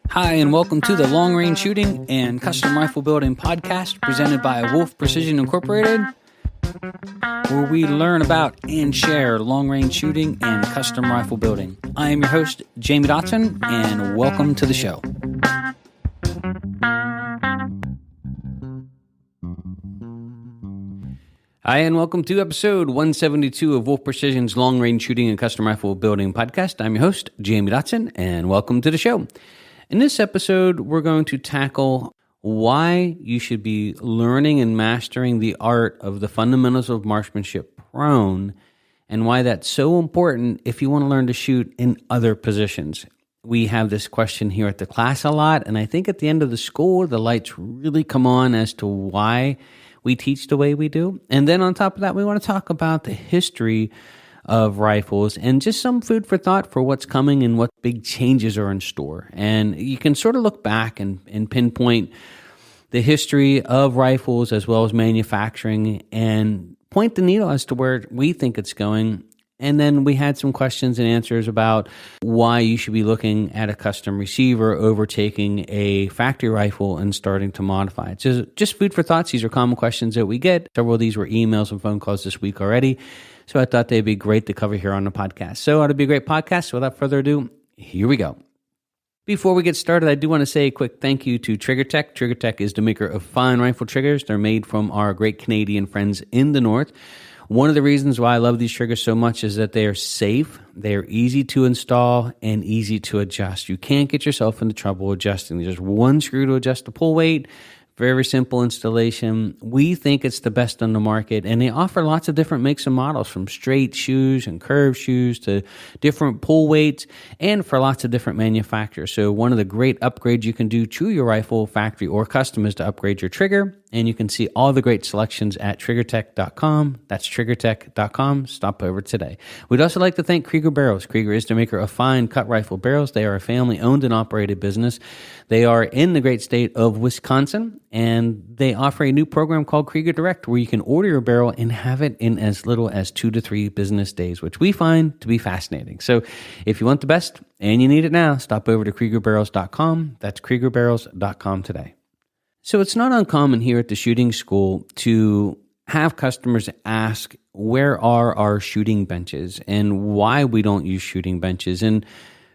Hi, and welcome to the Long Range Shooting and Custom Rifle Building podcast presented by Wolf Precision Incorporated, where we learn about and share long range shooting and custom rifle building. I am your host, Jamie Dotson, and welcome to the show. Hi, and welcome to episode 172 of Wolf Precision's Long Range Shooting and Custom Rifle Building podcast. I'm your host, Jamie Dotson, and welcome to the show. In this episode, we're going to tackle why you should be learning and mastering the art of the fundamentals of marksmanship prone, and why that's so important if you want to learn to shoot in other positions. We have this question here at the class a lot, and I think at the end of the school, the lights really come on as to why we teach the way we do. And then on top of that, we want to talk about the history of rifles and just some food for thought for what's coming and what big changes are in store. And you can sort of look back and pinpoint the history of rifles as well as manufacturing and point the needle as to where we think it's going. And then we had some questions and answers about why you should be looking at a custom receiver over taking a factory rifle and starting to modify it. So just food for thoughts. These are common questions that we get. Several of these were emails and phone calls this week already. So I thought they'd be great to cover here on the podcast. So it ought to be a great podcast. So without further ado, here we go. Before we get started, I do want to say a quick thank you to TriggerTech. TriggerTech is the maker of fine rifle triggers. They're made from our great Canadian friends in the north. One of the reasons why I love these triggers so much is that they are safe, they are easy to install, and easy to adjust. You can't get yourself into trouble adjusting. There's just one screw to adjust the pull weight. Very simple installation. We think it's the best on the market, and they offer lots of different makes and models, from straight shoes and curved shoes to different pull weights, and for lots of different manufacturers. So one of the great upgrades you can do to your rifle, factory or custom, is to upgrade your trigger, and you can see all the great selections at triggertech.com. That's triggertech.com. Stop over today. We'd also like to thank Krieger Barrels. Krieger is the maker of fine cut rifle barrels. They are a family-owned and operated business. They are in the great state of Wisconsin, and they offer a new program called Krieger Direct, where you can order your barrel and have it in as little as 2 to 3 business days, which we find to be fascinating. So if you want the best and you need it now, stop over to KriegerBarrels.com. That's KriegerBarrels.com today. So it's not uncommon here at the shooting school to have customers ask, where are our shooting benches and why we don't use shooting benches? And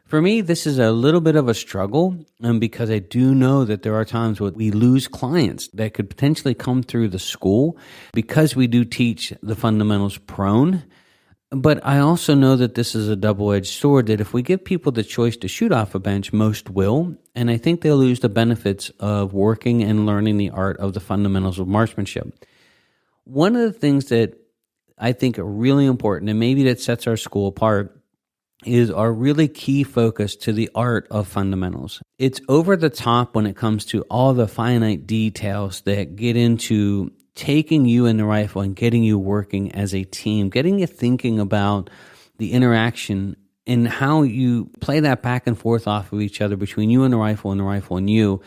for me, this is a little bit of a struggle, because I do know that there are times where we lose clients that could potentially come through the school because we do teach the fundamentals prone. But I also know that this is a double-edged sword, that if we give people the choice to shoot off a bench, most will, and I think they'll lose the benefits of working and learning the art of the fundamentals of marksmanship. One of the things that I think are really important, and maybe that sets our school apart, is our really key focus to the art of fundamentals. It's over the top when it comes to all the finite details that get into taking you in the rifle and getting you working as a team, getting you thinking about the interaction and how you play that back and forth off of each other between you and the rifle and you,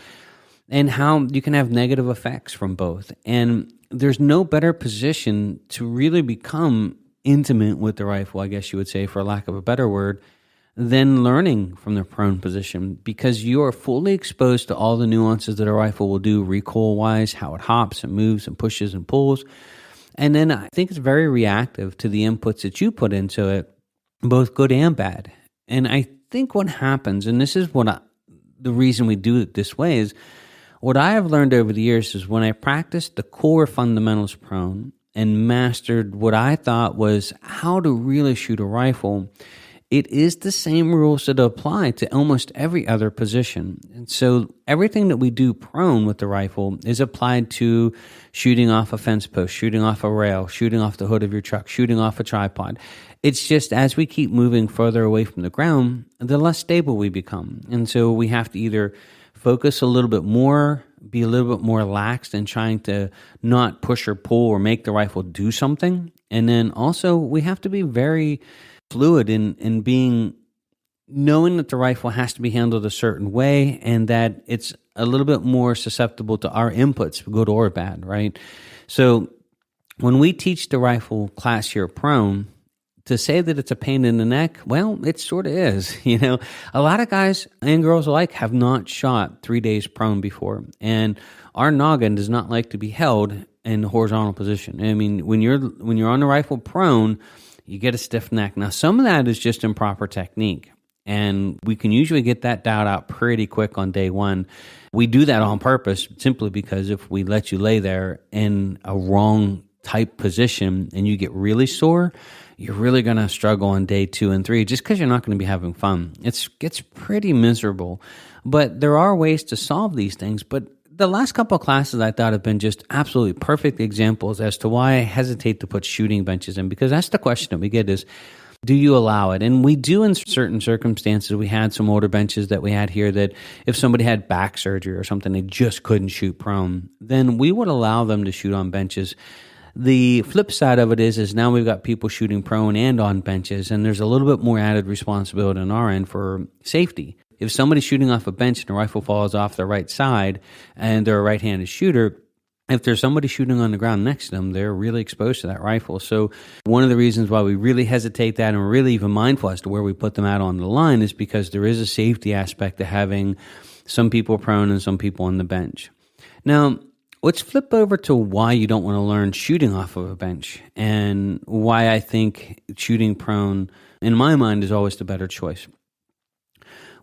and how you can have negative effects from both. And there's no better position to really become intimate with the rifle, I guess you would say, for lack of a better word, than learning from the prone position, because you are fully exposed to all the nuances that a rifle will do recoil-wise, how it hops and moves and pushes and pulls. And then I think it's very reactive to the inputs that you put into it, both good and bad. And I think what happens, and this is the reason we do it this way, is what I have learned over the years is when I practiced the core fundamentals prone and mastered what I thought was how to really shoot a rifle, it is the same rules that apply to almost every other position. And so everything that we do prone with the rifle is applied to shooting off a fence post, shooting off a rail, shooting off the hood of your truck, shooting off a tripod. It's just as we keep moving further away from the ground, the less stable we become. And so we have to either focus a little bit more, be a little bit more laxed in trying to not push or pull or make the rifle do something. And then also we have to be very fluid in being, knowing that the rifle has to be handled a certain way and that it's a little bit more susceptible to our inputs, good or bad, right? So when we teach the rifle class here prone, to say that it's a pain in the neck, well, it sort of is. A lot of guys and girls alike have not shot 3 days prone before, and our noggin does not like to be held in the horizontal position. I mean, when you're on the rifle prone, you get a stiff neck. Now, some of that is just improper technique, and we can usually get that dialed out pretty quick on day one. We do that on purpose simply because if we let you lay there in a wrong type position and you get really sore, you're really going to struggle on day 2 and 3 just because you're not going to be having fun. It gets pretty miserable, but there are ways to solve these things. But the last couple of classes I thought have been just absolutely perfect examples as to why I hesitate to put shooting benches in, because that's the question that we get is, do you allow it? And we do in certain circumstances. We had some older benches that we had here that if somebody had back surgery or something, they just couldn't shoot prone, then we would allow them to shoot on benches. The flip side of it is now we've got people shooting prone and on benches, and there's a little bit more added responsibility on our end for safety. If somebody's shooting off a bench and the rifle falls off their right side and they're a right-handed shooter, if there's somebody shooting on the ground next to them, they're really exposed to that rifle. So one of the reasons why we really hesitate that and we're really even mindful as to where we put them out on the line is because there is a safety aspect to having some people prone and some people on the bench. Now, let's flip over to why you don't want to learn shooting off of a bench and why I think shooting prone, in my mind, is always the better choice.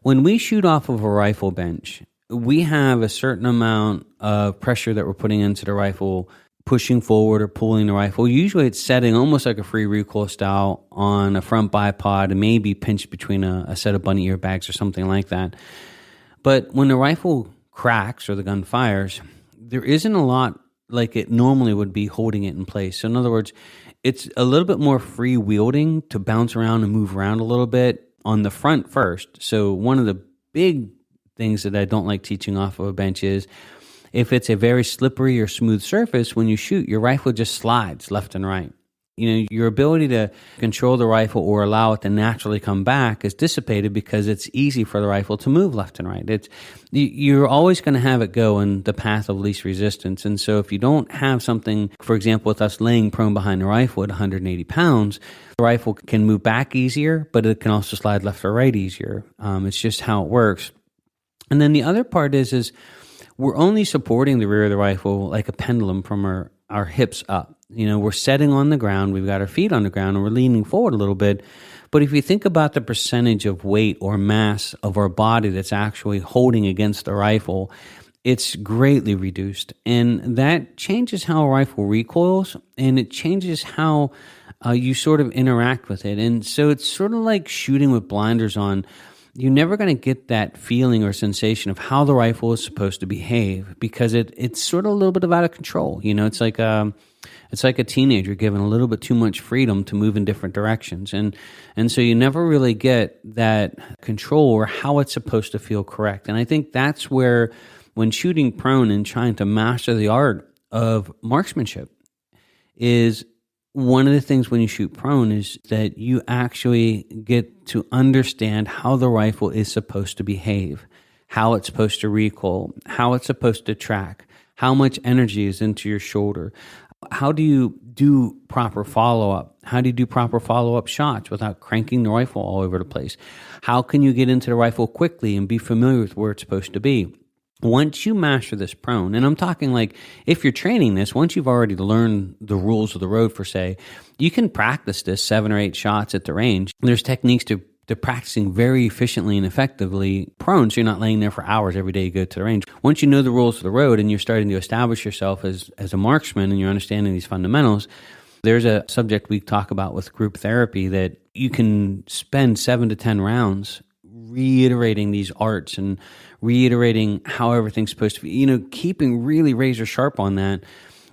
When we shoot off of a rifle bench, we have a certain amount of pressure that we're putting into the rifle, pushing forward or pulling the rifle. Usually it's setting almost like a free recoil style on a front bipod and maybe pinched between a set of bunny ear bags or something like that. But when the rifle cracks or the gun fires, there isn't a lot like it normally would be holding it in place. So in other words, it's a little bit more free-wielding to bounce around and move around a little bit on the front first. So one of the big things that I don't like teaching off of a bench is if it's a very slippery or smooth surface, when you shoot, your rifle just slides left and right. Your ability to control the rifle or allow it to naturally come back is dissipated because it's easy for the rifle to move left and right. You're always going to have it go in the path of least resistance. And so if you don't have something, for example, with us laying prone behind the rifle at 180 pounds, the rifle can move back easier, but it can also slide left or right easier. It's just how it works. And then the other part is we're only supporting the rear of the rifle like a pendulum from our hips up. We're setting on the ground, we've got our feet on the ground, and we're leaning forward a little bit. But if you think about the percentage of weight or mass of our body that's actually holding against the rifle, it's greatly reduced. And that changes how a rifle recoils, and it changes how you sort of interact with it. And so it's sort of like shooting with blinders on. You're never going to get that feeling or sensation of how the rifle is supposed to behave because it's sort of a little bit out of control. It's like a teenager given a little bit too much freedom to move in different directions. And so you never really get that control or how it's supposed to feel correct. And I think that's where when shooting prone and trying to master the art of marksmanship is one of the things when you shoot prone is that you actually get to understand how the rifle is supposed to behave, how it's supposed to recoil, how it's supposed to track, how much energy is into your shoulder. How do you do proper follow-up? How do you do proper follow-up shots without cranking the rifle all over the place? How can you get into the rifle quickly and be familiar with where it's supposed to be? Once you master this prone, and I'm talking like if you're training this, once you've already learned the rules of the road for say, you can practice this 7 or 8 shots at the range. There's techniques to practicing very efficiently and effectively prone, so you're not laying there for hours every day you go to the range. Once you know the rules of the road and you're starting to establish yourself as a marksman and you're understanding these fundamentals, there's a subject we talk about with group therapy that you can spend 7 to 10 rounds reiterating these arts and reiterating how everything's supposed to be, keeping really razor sharp on that,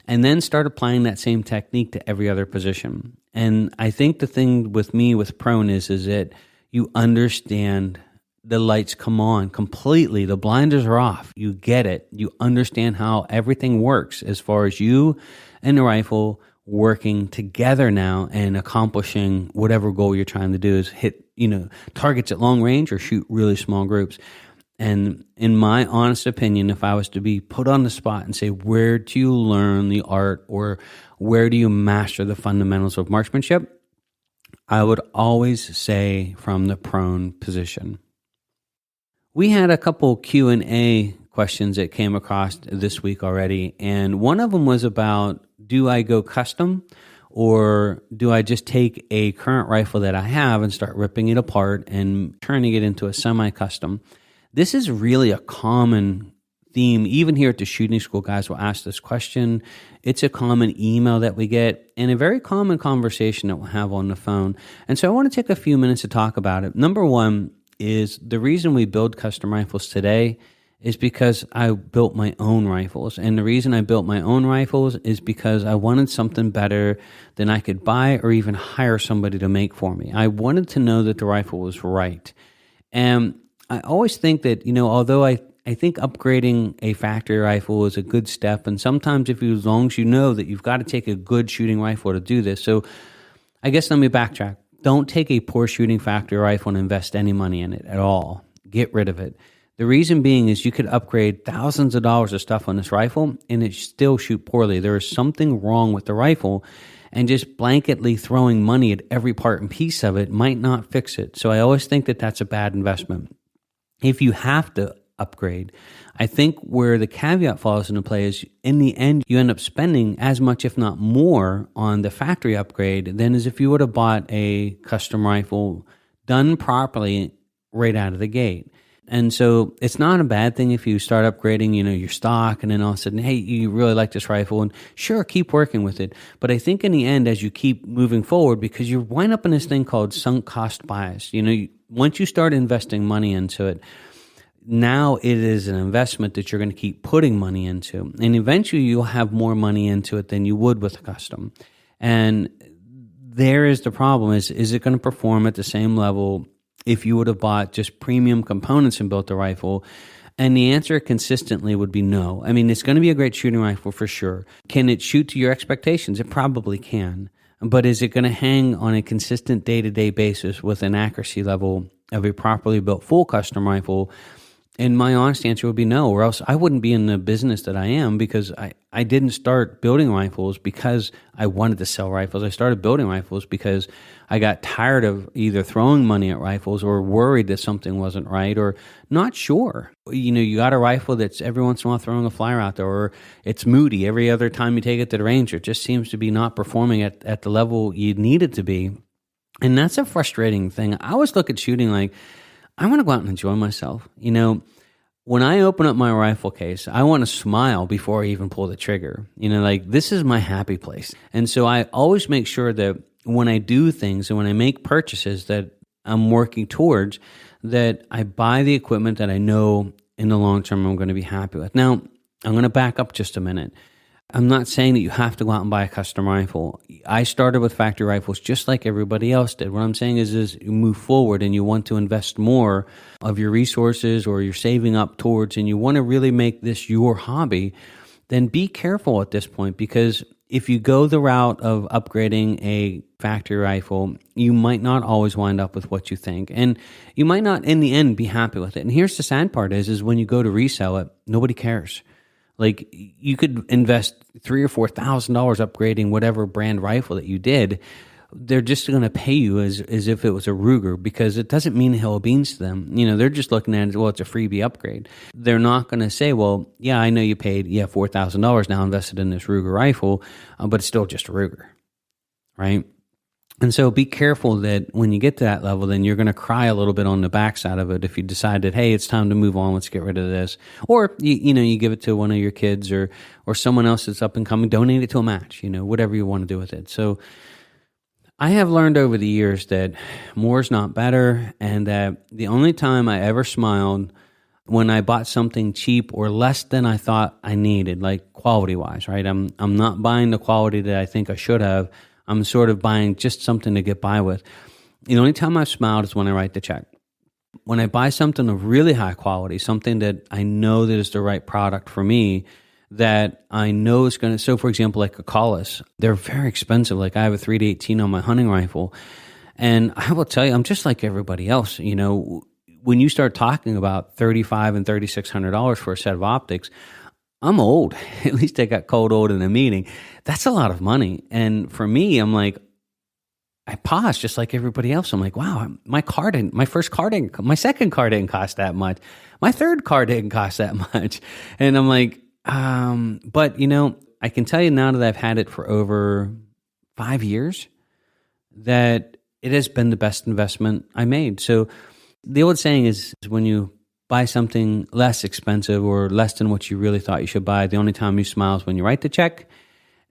and then start applying that same technique to every other position. And I think the thing with me with prone is that you understand the lights come on completely. The blinders are off. You get it. You understand how everything works as far as you and the rifle working together now and accomplishing whatever goal you're trying to do is hit, targets at long range or shoot really small groups. And in my honest opinion, if I was to be put on the spot and say, where do you learn the art or where do you master the fundamentals of marksmanship? I would always say from the prone position. We had a couple Q&A questions that came across this week already, and one of them was about, do I go custom or do I just take a current rifle that I have and start ripping it apart and turning it into a semi-custom? This is really a common theme. Even here at the shooting school, guys will ask this question. It's a common email that we get and a very common conversation that we'll have on the phone. And so I want to take a few minutes to talk about it. Number one is the reason we build custom rifles today is because I built my own rifles. And the reason I built my own rifles is because I wanted something better than I could buy or even hire somebody to make for me. I wanted to know that the rifle was right. And I always think that, although I think upgrading a factory rifle is a good step, and sometimes as long as you know that you've got to take a good shooting rifle to do this. So I guess let me backtrack. Don't take a poor shooting factory rifle and invest any money in it at all. Get rid of it. The reason being is you could upgrade thousands of dollars of stuff on this rifle and it still shoot poorly. There is something wrong with the rifle, and just blanketly throwing money at every part and piece of it might not fix it. So I always think that that's a bad investment. If you have to upgrade, I think where the caveat falls into play is in the end, you end up spending as much, if not more, on the factory upgrade than as if you would have bought a custom rifle done properly right out of the gate. And so it's not a bad thing if you start upgrading, your stock, and then all of a sudden, hey, you really like this rifle, and sure, keep working with it. But I think in the end, as you keep moving forward, because you wind up in this thing called sunk cost bias. Once you start investing money into it, now it is an investment that you're going to keep putting money into. And eventually you'll have more money into it than you would with a custom. And there is the problem is it going to perform at the same level if you would have bought just premium components and built a rifle? And the answer consistently would be no. I mean, it's going to be a great shooting rifle for sure. Can it shoot to your expectations? It probably can. But is it going to hang on a consistent day-to-day basis with an accuracy level of a properly built full custom rifle? And my honest answer would be no, or else I wouldn't be in the business that I am, because I didn't start building rifles because I wanted to sell rifles. I started building rifles because I got tired of either throwing money at rifles or worried that something wasn't right or not sure. You got a rifle that's every once in a while throwing a flyer out there, or it's moody every other time you take it to the range. It just seems to be not performing at the level you need it to be. And that's a frustrating thing. I always look at shooting like, I want to go out and enjoy myself. When I open up my rifle case, I want to smile before I even pull the trigger. This is my happy place. And so I always make sure that when I do things and when I make purchases that I'm working towards, that I buy the equipment that I know in the long term I'm going to be happy with. Now, I'm going to back up just a minute. I'm not saying that you have to go out and buy a custom rifle. I started with factory rifles just like everybody else did. What I'm saying is you move forward and you want to invest more of your resources or you're saving up towards, and you want to really make this your hobby, then be careful at this point, because if you go the route of upgrading a factory rifle, you might not always wind up with what you think. And you might not in the end be happy with it. And here's the sad part is when you go to resell it, nobody cares. Like, you could invest $3,000 or $4,000 upgrading whatever brand rifle that you did. They're just going to pay you as if it was a Ruger, because it doesn't mean a hill of beans to them. They're just looking at it, well, it's a freebie upgrade. They're not going to say, well, yeah, I know you paid $4,000 now invested in this Ruger rifle, but it's still just a Ruger, right? And so be careful that when you get to that level, then you're going to cry a little bit on the backside of it if you decide that, hey, it's time to move on, let's get rid of this. Or, you give it to one of your kids or someone else that's up and coming, donate it to a match, whatever you want to do with it. So I have learned over the years that more is not better, and that the only time I ever smiled when I bought something cheap or less than I thought I needed, like quality-wise, right? I'm not buying the quality that I think I should have. I'm sort of buying just something to get by with. The only time I've smiled is when I write the check. When I buy something of really high quality, something that I know that is the right product for me, that I know is going to, so for example, like a Collis, they're very expensive. Like I have a 3-18 on my hunting rifle. And I will tell you, I'm just like everybody else. When you start talking about $3,500 and $3,600 for a set of optics, I'm old. At least I got called old in a meeting. That's a lot of money. And for me, I'm like, I paused just like everybody else. I'm like, wow, my second car didn't cost that much. My third car didn't cost that much. And I'm like, but I can tell you now that I've had it for over 5 years that it has been the best investment I made. So the old saying is when you buy something less expensive or less than what you really thought you should buy, the only time you smile is when you write the check.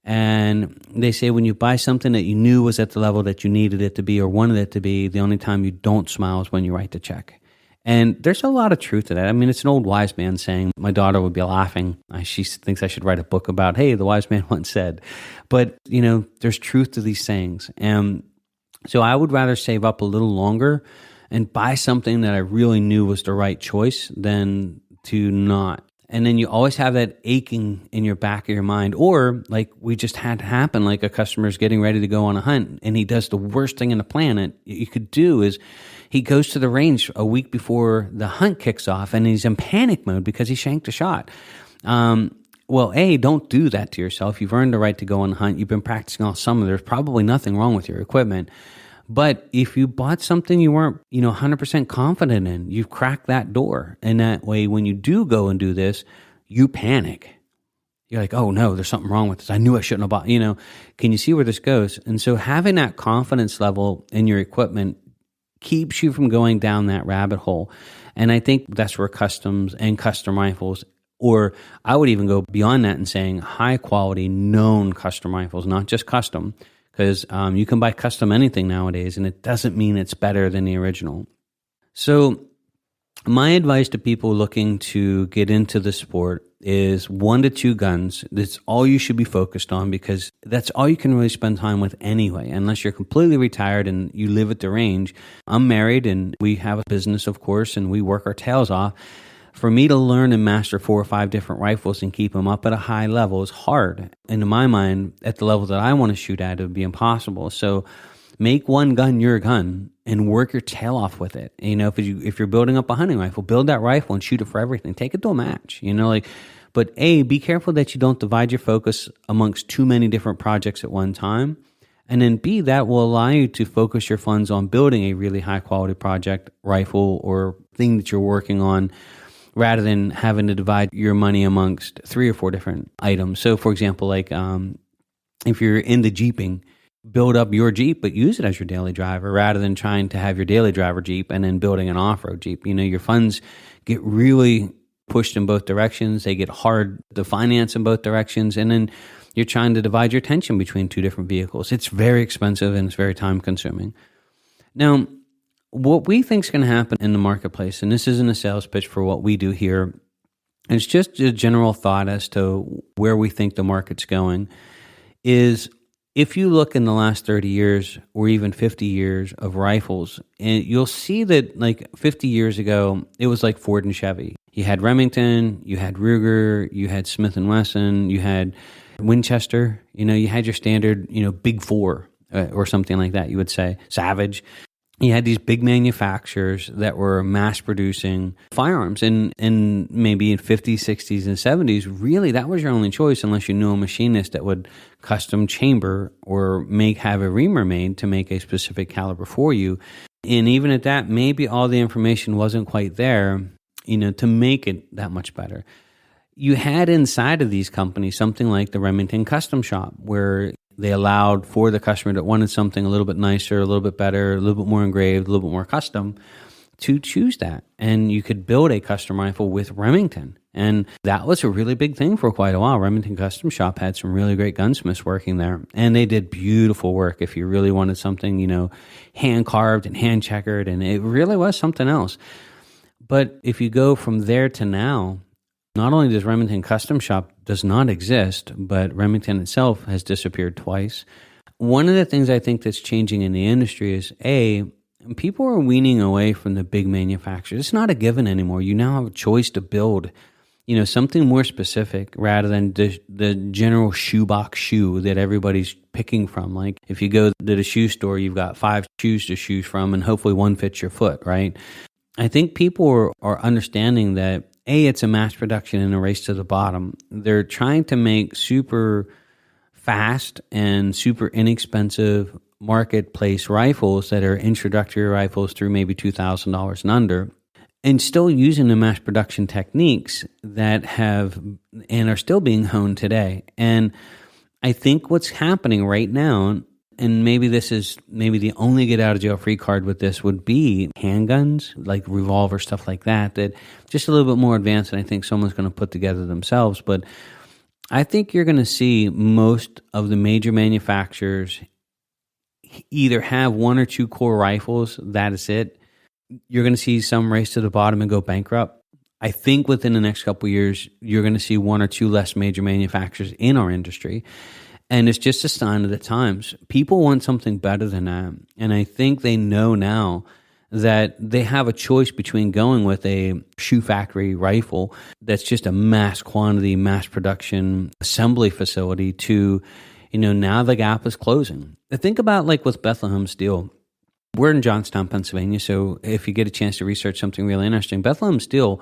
And they say when you buy something that you knew was at the level that you needed it to be or wanted it to be, the only time you don't smile is when you write the check. And there's a lot of truth to that. I mean, it's an old wise man saying. My daughter would be laughing. She thinks I should write a book about, hey, the wise man once said. But, there's truth to these sayings. And so I would rather save up a little longer and buy something that I really knew was the right choice than to not. And then you always have that aching in your back of your mind. Or like we just had to happen, like a customer's getting ready to go on a hunt and he does the worst thing in the planet you could do is he goes to the range a week before the hunt kicks off and he's in panic mode because he shanked a shot. Well, don't do that to yourself. You've earned the right to go on the hunt. You've been practicing all summer. There's probably nothing wrong with your equipment. But if you bought something you weren't, 100% confident in, you've cracked that door. And that way, when you do go and do this, you panic. You're like, oh no, there's something wrong with this. I knew I shouldn't have bought, can you see where this goes? And so having that confidence level in your equipment keeps you from going down that rabbit hole. And I think that's where customs and custom rifles, or I would even go beyond that and saying high quality known custom rifles, not just custom. Because you can buy custom anything nowadays, and it doesn't mean it's better than the original. So my advice to people looking to get into the sport is 1 to 2 guns. That's all you should be focused on because that's all you can really spend time with anyway, unless you're completely retired and you live at the range. I'm married, and we have a business, of course, and we work our tails off. For me to learn and master 4 or 5 different rifles and keep them up at a high level is hard. And in my mind, at the level that I want to shoot at, it would be impossible. So make one gun your gun and work your tail off with it. If you're building up a hunting rifle, build that rifle and shoot it for everything. Take it to a match, But A, be careful that you don't divide your focus amongst too many different projects at one time. And then B, that will allow you to focus your funds on building a really high quality project, rifle, or thing that you're working on, rather than having to divide your money amongst 3 or 4 different items. So, for example, like if you're into Jeeping, build up your Jeep, but use it as your daily driver rather than trying to have your daily driver Jeep and then building an off-road Jeep. Your funds get really pushed in both directions. They get hard to finance in both directions. And then you're trying to divide your attention between 2 different vehicles. It's very expensive and it's very time-consuming. Now, what we think is going to happen in the marketplace, and this isn't a sales pitch for what we do here, it's just a general thought as to where we think the market's going, is if you look in the last 30 years or even 50 years of rifles, and you'll see that like 50 years ago, it was like Ford and Chevy. You had Remington, you had Ruger, you had Smith & Wesson, you had Winchester, you had your standard, Big Four or something like that, you would say, Savage. You had these big manufacturers that were mass producing firearms. And maybe in 50s, 60s, and 70s, really that was your only choice unless you knew a machinist that would custom chamber or have a reamer made to make a specific caliber for you. And even at that, maybe all the information wasn't quite there, to make it that much better. You had inside of these companies something like the Remington Custom Shop, where they allowed for the customer that wanted something a little bit nicer, a little bit better, a little bit more engraved, a little bit more custom, to choose that. And you could build a custom rifle with Remington. And that was a really big thing for quite a while. Remington Custom Shop had some really great gunsmiths working there. And they did beautiful work if you really wanted something, hand carved and hand checkered. And it really was something else. But if you go from there to now, not only does Remington Custom Shop does not exist, but Remington itself has disappeared twice. One of the things I think that's changing in the industry is, people are weaning away from the big manufacturers. It's not a given anymore. You now have a choice to build, something more specific rather than the general shoebox shoe that everybody's picking from. Like if you go to the shoe store, you've got 5 shoes to choose from and hopefully one fits your foot, right? I think people are understanding that it's a mass production and a race to the bottom. They're trying to make super fast and super inexpensive marketplace rifles that are introductory rifles through maybe $2,000 and under, and still using the mass production techniques that have and are still being honed today. And I think what's happening right now, and maybe this is the only get out of jail free card with this, would be handguns, like revolver, stuff like that just a little bit more advanced than I think someone's going to put together themselves. But I think you're going to see most of the major manufacturers either have one or two core rifles. That is it. You're going to see some race to the bottom and go bankrupt. I think within the next couple of years, you're going to see one or two less major manufacturers in our industry. And it's just a sign of the times. People want something better than that. And I think they know now that they have a choice between going with a shoe factory rifle that's just a mass quantity, mass production assembly facility to, now the gap is closing. Think about like with Bethlehem Steel. We're in Johnstown, Pennsylvania, so if you get a chance to research something really interesting, Bethlehem Steel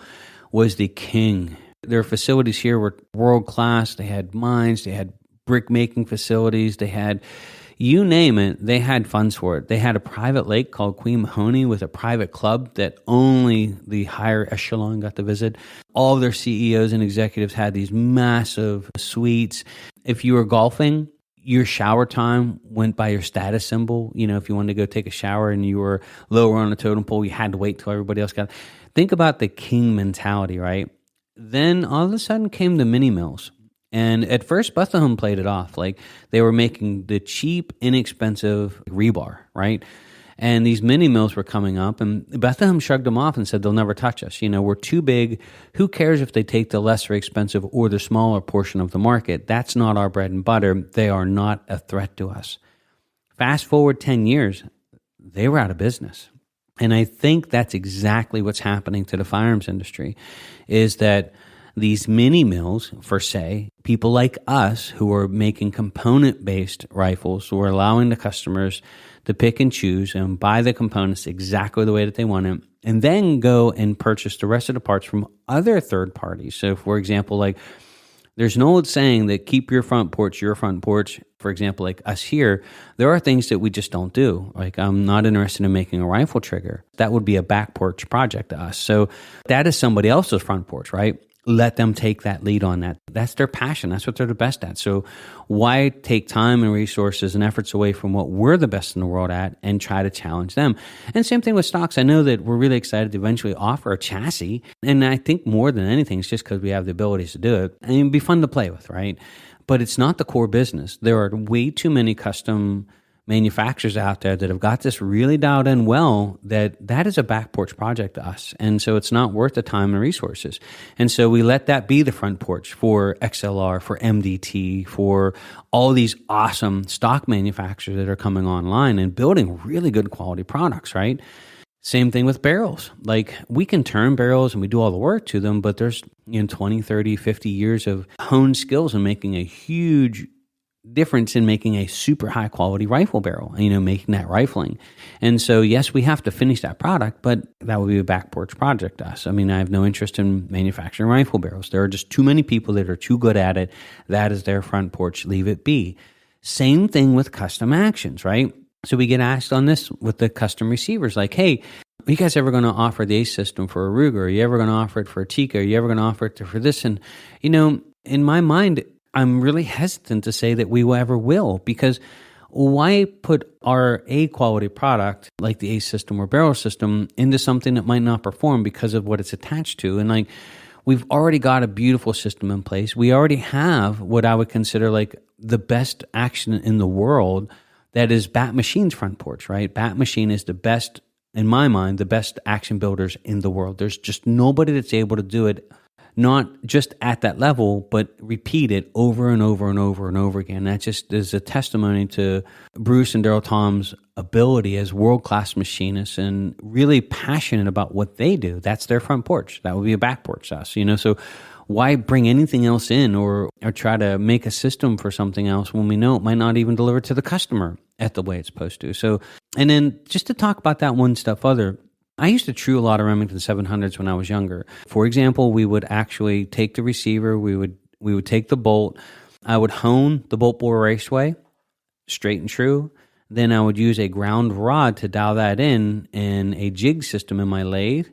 was the king. Their facilities here were world-class. They had mines, they had brick-making facilities, they had, you name it, they had funds for it. They had a private lake called Queen Mahoney with a private club that only the higher echelon got to visit. All of their CEOs and executives had these massive suites. If you were golfing, your shower time went by your status symbol. If you wanted to go take a shower and you were lower on the totem pole, you had to wait till everybody else got. Think about the king mentality, right? Then all of a sudden came the mini mills. And at first, Bethlehem played it off. Like they were making the cheap, inexpensive rebar, right? And these mini mills were coming up, and Bethlehem shrugged them off and said, they'll never touch us. We're too big. Who cares if they take the lesser expensive or the smaller portion of the market? That's not our bread and butter. They are not a threat to us. Fast forward 10 years, they were out of business. And I think that's exactly what's happening to the firearms industry, is that these mini mills, for say, people like us who are making component-based rifles, who are allowing the customers to pick and choose and buy the components exactly the way that they want it, and then go and purchase the rest of the parts from other third parties. So, for example, like there's an old saying that keep your front porch your front porch. For example, like us here, there are things that we just don't do. Like I'm not interested in making a rifle trigger. That would be a back porch project to us. So that is somebody else's front porch, right? Let them take that lead on that. That's their passion. That's what they're the best at. So why take time and resources and efforts away from what we're the best in the world at and try to challenge them? And same thing with stocks. I know that we're really excited to eventually offer a chassis. And I think more than anything, it's just because we have the abilities to do it. And it'd be fun to play with, right? But it's not the core business. There are way too many custom manufacturers out there that have got this really dialed in well, that is a back porch project to us. And so it's not worth the time and resources. And so we let that be the front porch for XLR, for MDT, for all these awesome stock manufacturers that are coming online and building really good quality products, right? Same thing with barrels. Like we can turn barrels and we do all the work to them, but there's 20, 30, 50 years of honed skills in making a huge difference in making a super high quality rifle barrel, making that rifling. And so, yes, we have to finish that product, but that would be a back porch project to us. I have no interest in manufacturing rifle barrels. There are just too many people that are too good at it. That is their front porch. Leave it be. Same thing with custom actions, right? So we get asked on this with the custom receivers, like, hey, are you guys ever going to offer the ACE system for a Ruger? Are you ever going to offer it for a Tikka? Are you ever going to offer it for this? And, in my mind, I'm really hesitant to say that we ever will, because why put our A-quality product like the ACE system or barrel system into something that might not perform because of what it's attached to? And like, we've already got a beautiful system in place. We already have what I would consider like the best action in the world, that is Bat Machine's front porch, right? Bat Machine is the best, in my mind, the best action builders in the world. There's just nobody that's able to do it, not just at that level, but repeat it over and over and over and over again. That just is a testimony to Bruce and Daryl Tom's ability as world-class machinists and really passionate about what they do. That's their front porch. That would be a back porch to us, So why bring anything else in or try to make a system for something else when we know it might not even deliver to the customer at the way it's supposed to? So, and then just to talk about that one step further, I used to true a lot of Remington 700s when I was younger. For example, we would actually take the receiver, we would take the bolt, I would hone the bolt bore raceway, straight and true. Then I would use a ground rod to dial that in and a jig system in my lathe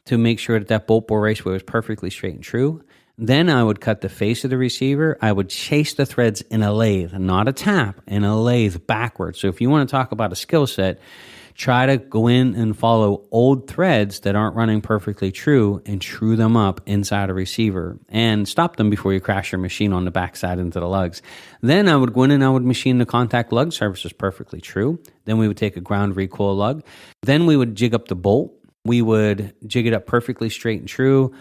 to make sure that bolt bore raceway was perfectly straight and true. Then I would cut the face of the receiver. I would chase the threads in a lathe, not a tap, in a lathe backwards. So if you want to talk about a skill set, try to go in and follow old threads that aren't running perfectly true and true them up inside a receiver and stop them before you crash your machine on the backside into the lugs. Then I would go in and I would machine the contact lug surfaces perfectly true. Then we would take a ground recoil lug. Then we would jig up the bolt. We would jig it up perfectly straight and true.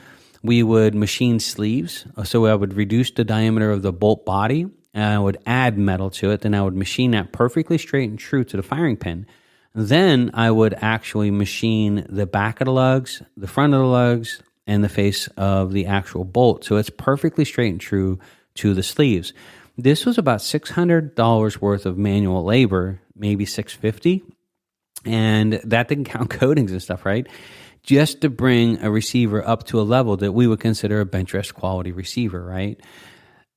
We would machine sleeves. So I would reduce the diameter of the bolt body and I would add metal to it. Then I would machine that perfectly straight and true to the firing pin. Then I would actually machine the back of the lugs, the front of the lugs, and the face of the actual bolt. So it's perfectly straight and true to the sleeves. This was about $600 worth of manual labor, maybe $650. And that didn't count coatings and stuff, right? Just to bring a receiver up to a level that we would consider a bench rest quality receiver, right?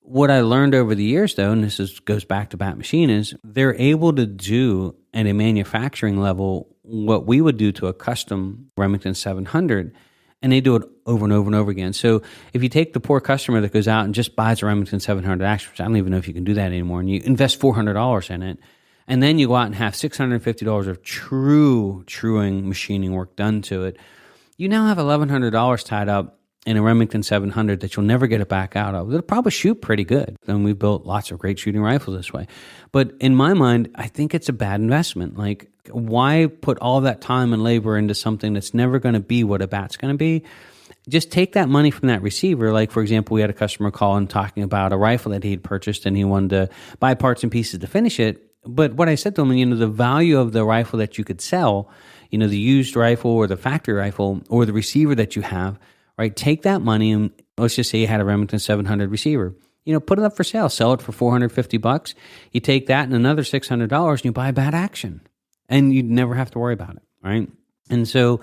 What I learned over the years, though, and goes back to Bat Machine, is they're able to do at a manufacturing level what we would do to a custom Remington 700, and they do it over and over and over again. So if you take the poor customer that goes out and just buys a Remington 700 Action, which I don't even know if you can do that anymore, and you invest $400 in it, and then you go out and have $650 of truing machining work done to it, you now have $1,100 tied up in a Remington 700 that you'll never get it back out of. It'll probably shoot pretty good. And we've built lots of great shooting rifles this way. But in my mind, I think it's a bad investment. Like, why put all that time and labor into something that's never going to be what a bat's going to be? Just take that money from that receiver. Like, for example, we had a customer call and talking about a rifle that he'd purchased and he wanted to buy parts and pieces to finish it. But what I said to him, the value of the rifle that you could sell, the used rifle or the factory rifle or the receiver that you have, right? Take that money and let's just say you had a Remington 700 receiver. Put it up for sale, sell it for $450. You take that and another $600 and you buy a Bat Action, and you'd never have to worry about it, right? And so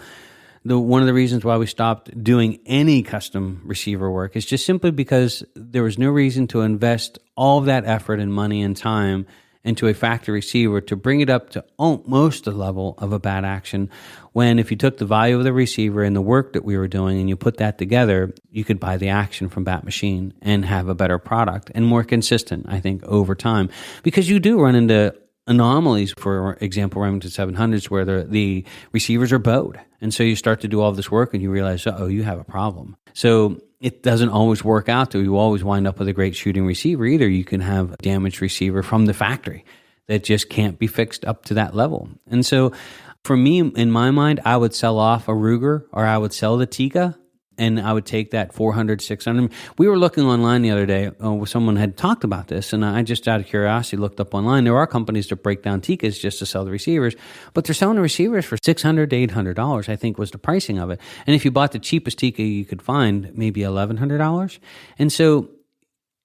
one of the reasons why we stopped doing any custom receiver work is just simply because there was no reason to invest all of that effort and money and time into a factory receiver to bring it up to almost the level of a Bat Action, when if you took the value of the receiver and the work that we were doing and you put that together, you could buy the Action from Bat Machine and have a better product and more consistent, I think, over time. Because you do run into anomalies, for example, Remington 700s, where the receivers are bowed. And so you start to do all this work and you realize, you have a problem. So it doesn't always work out that you always wind up with a great shooting receiver either. You can have a damaged receiver from the factory that just can't be fixed up to that level. And so for me, in my mind, I would sell off a Ruger or I would sell the Tikka and I would take that 400, 600. We were looking online the other day. Someone had talked about this, and I just out of curiosity looked up online. There are companies that break down Tikkas just to sell the receivers, but they're selling the receivers for $600 to $800, I think was the pricing of it. And if you bought the cheapest Tikka you could find, maybe $1,100. And so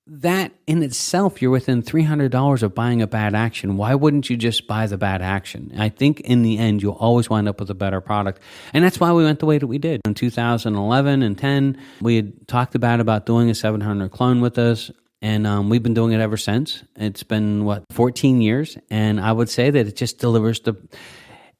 that in itself, you're within $300 of buying a Bat Action. Why wouldn't you just buy the Bat Action? I think in the end, you'll always wind up with a better product. And that's why we went the way that we did. In 2011 and 10, we had talked about doing a 700 clone with us. And we've been doing it ever since. It's been, 14 years. And I would say that it just delivers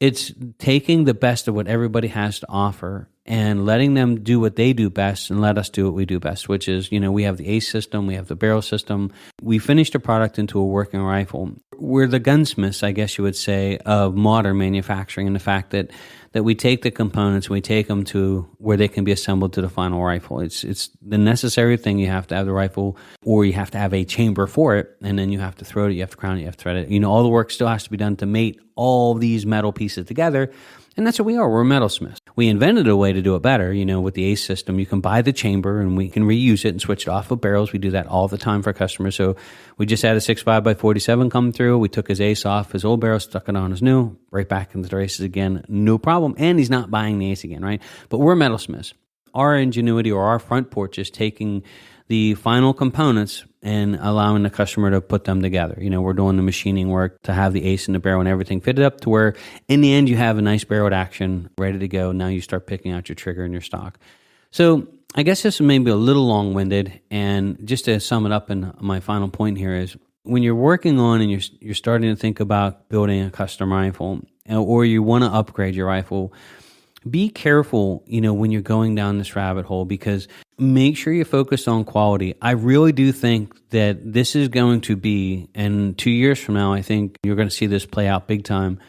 it's taking the best of what everybody has to offer and letting them do what they do best and let us do what we do best, which is, we have the ACE system, we have the barrel system. We finished a product into a working rifle. We're the gunsmiths, I guess you would say, of modern manufacturing, and the fact that we take the components, we take them to where they can be assembled to the final rifle. It's the necessary thing. You have to have the rifle, or you have to have a chamber for it, and then you have to throw it, you have to crown it, you have to thread it. All the work still has to be done to mate all these metal pieces together. And that's what we are. We're metalsmiths. We invented a way to do it better. With the ACE system, you can buy the chamber and we can reuse it and switch it off of barrels. We do that all the time for customers. So we just had a 6.5x47 come through. We took his ACE off his old barrel, stuck it on his new, right back into the races again. No problem. And he's not buying the ACE again, right? But we're metalsmiths. Our ingenuity or our front porch is taking the final components and allowing the customer to put them together. We're doing the machining work to have the ACE and the barrel and everything fitted up to where in the end you have a nice barreled Action ready to go. Now you start picking out your trigger and your stock. So I guess this may be a little long-winded, and just to sum it up, in my final point here is when you're working on and you're starting to think about building a custom rifle, or you want to upgrade your rifle, be careful, when you're going down this rabbit hole, because make sure you focus on quality. I really do think that this is going to be, and 2 years from now, I think you're going to see this play out big time,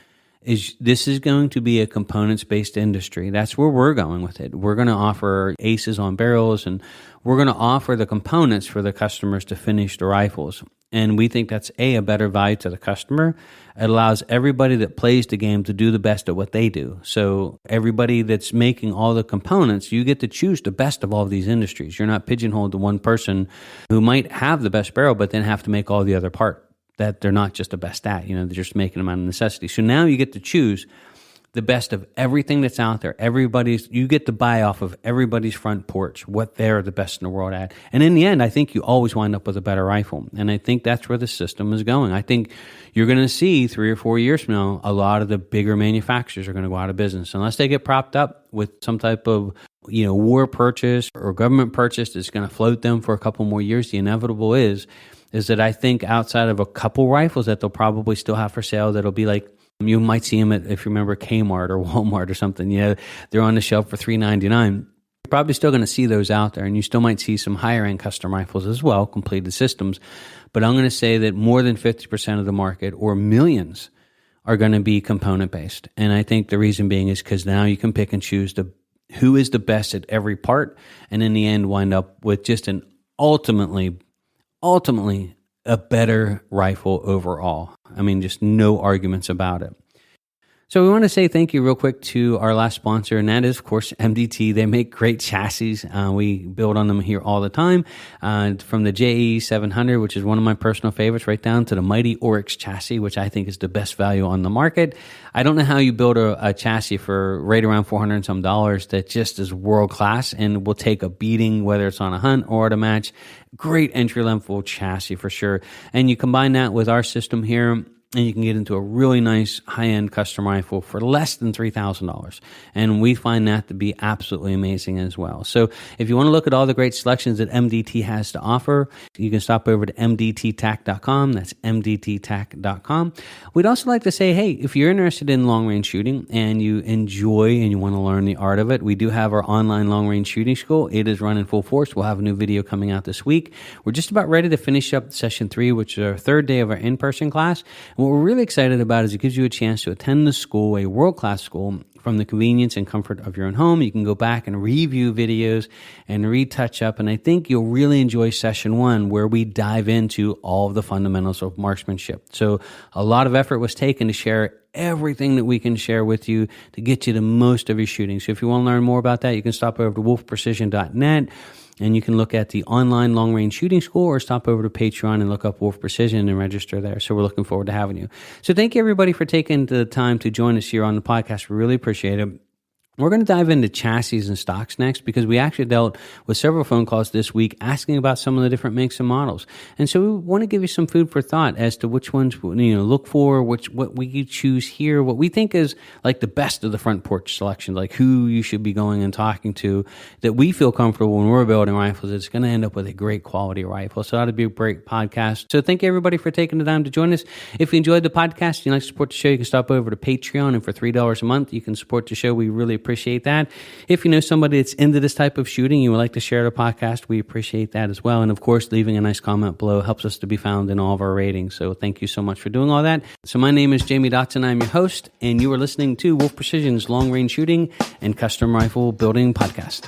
this is going to be a components-based industry. That's where we're going with it. We're going to offer aces on barrels, and we're going to offer the components for the customers to finish the rifles. And we think that's a better value to the customer. It allows everybody that plays the game to do the best at what they do. So everybody that's making all the components, you get to choose the best of all of these industries. You're not pigeonholed to one person who might have the best barrel, but then have to make all the other part that they're not just the best at. They're just making them out of necessity. So now you get to choose the best of everything that's out there. You get to buy off of everybody's front porch what they're the best in the world at. And in the end, I think you always wind up with a better rifle. And I think that's where the system is going. I think you're going to see 3 or 4 years from now, a lot of the bigger manufacturers are going to go out of business unless they get propped up with some type of war purchase or government purchase that's going to float them for a couple more years. The inevitable is that I think outside of a couple rifles that they'll probably still have for sale, that'll be like, you might see them at, if you remember, Kmart or Walmart or something. They're on the shelf for $3.99. You're probably still going to see those out there, and you still might see some higher end custom rifles as well, completed systems. But I'm going to say that more than 50% of the market, or millions, are going to be component based. And I think the reason being is because now you can pick and choose who is the best at every part, and in the end wind up with just an ultimately a better rifle overall. I mean, just no arguments about it. So we want to say thank you real quick to our last sponsor, and that is, of course, MDT. They make great chassis. We build on them here all the time, from the JE 700, which is one of my personal favorites, right down to the mighty Oryx chassis, which I think is the best value on the market. I don't know how you build a chassis for right around $400 and some that just is world class and will take a beating, whether it's on a hunt or at a match. Great entry-level chassis for sure. And you combine that with our system here, and you can get into a really nice high-end custom rifle for less than $3,000. And we find that to be absolutely amazing as well. So if you want to look at all the great selections that MDT has to offer, you can stop over to mdttac.com. That's mdttac.com. We'd also like to say, hey, if you're interested in long-range shooting and you enjoy and you want to learn the art of it, we do have our online long-range shooting school. It is running full force. We'll have a new video coming out this week. We're just about ready to finish up session 3, which is our third day of our in-person class. What we're really excited about is it gives you a chance to attend the school, a world-class school, from the convenience and comfort of your own home. You can go back and review videos and retouch up, and I think you'll really enjoy session 1, where we dive into all of the fundamentals of marksmanship. So a lot of effort was taken to share everything that we can share with you to get you the most of your shooting. So if you want to learn more about that, you can stop over to wolfprecision.net. And you can look at the online long-range shooting school, or stop over to Patreon and look up Wolf Precision and register there. So we're looking forward to having you. So thank you, everybody, for taking the time to join us here on the podcast. We really appreciate it. We're going to dive into chassis and stocks next, because we actually dealt with several phone calls this week asking about some of the different makes and models. And so we want to give you some food for thought as to which ones look for, what we choose here, what we think is like the best of the front porch selections, like who you should be going and talking to, that we feel comfortable when we're building rifles. It's going to end up with a great quality rifle. So that'll be a great podcast. So thank you, everybody, for taking the time to join us. If you enjoyed the podcast and you'd like to support the show, you can stop over to Patreon, and for $3 a month, you can support the show. We really appreciate that. If you know somebody that's into this type of shooting, you would like to share the podcast, we appreciate that as well. And of course, leaving a nice comment below helps us to be found in all of our ratings. So thank you so much for doing all that. So my name is Jamie Dotson. I'm your host, and you are listening to Wolf Precision's Long Range Shooting and Custom Rifle Building Podcast.